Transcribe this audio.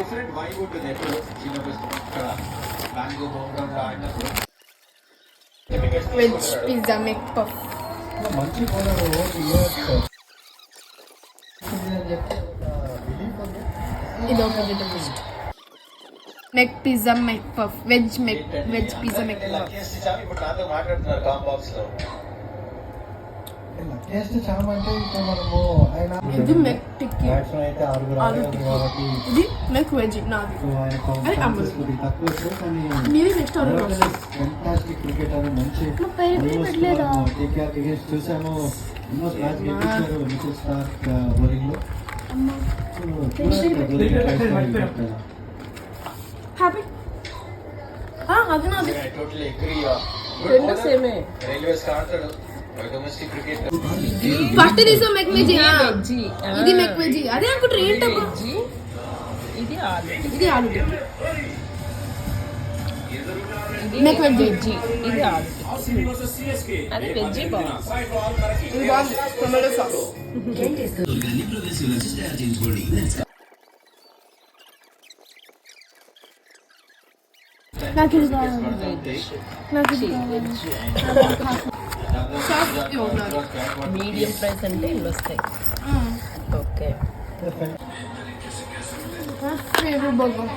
Different vibe ఉంటుంది ఎప్పుడు చిన్నప్పుడు ఇక్కడ మ్యాంగో హోమ్ ఆడినప్పుడు. వెజ్ పిజ్జా మెక్ పఫ్ మంచి ఇది ఒక వెజిటబుల్ మెక్ పిజ్జా మెక్ పఫ్ వెజ్ పిజ్జా మెక్ పఫ్. ఇప్పుడు నాతో మాట్లాడుతున్నారు కామ్ బాక్స్ లో. టేస్ట్ చాలా అంటే ఇప్పుడు మనము ఆయన ఇది మెక్ టిక్కీ అయితే ఆరు కాబట్టి ఇది మెక్ వెజ్ నాది అది అమలు తక్కువ కానీ మీది నెక్స్ట్ ఆర్డర్ ఫెంటాస్టిక్ క్రికెటర్ మంచి కేకేఆర్ క్రికెట్ చూసాము. ఆల్మోస్ట్ మ్యాచ్ గెలిచారు మిచిల్ స్టార్క్ బౌలింగ్ లో. హ్యాపీ అది నాది ఐ టోటలీ అగ్రీ. రెండు సేమే రైల్వేస్ ఆడతాడు డొమెస్టిక్ క్రికెట్. ఫస్ట్ తీసా మెక్ వెజ్ ఇది మెక్ వెజ్ అదే అనుకుంటారు ఏంటబ్బా. ఇది ఆలు టిక్కీ మెక్ వెజ్ ఇది ఆలు అది వెజ్ బాగుంది. ఇది బాగుంది టొమాటో సాస్. నాకు ఇది కావాలి. నాకు ఇది కావాలి. మీడియం ప్రైస్ అంటే ఇల్లు వస్తాయి. Okay favourite burger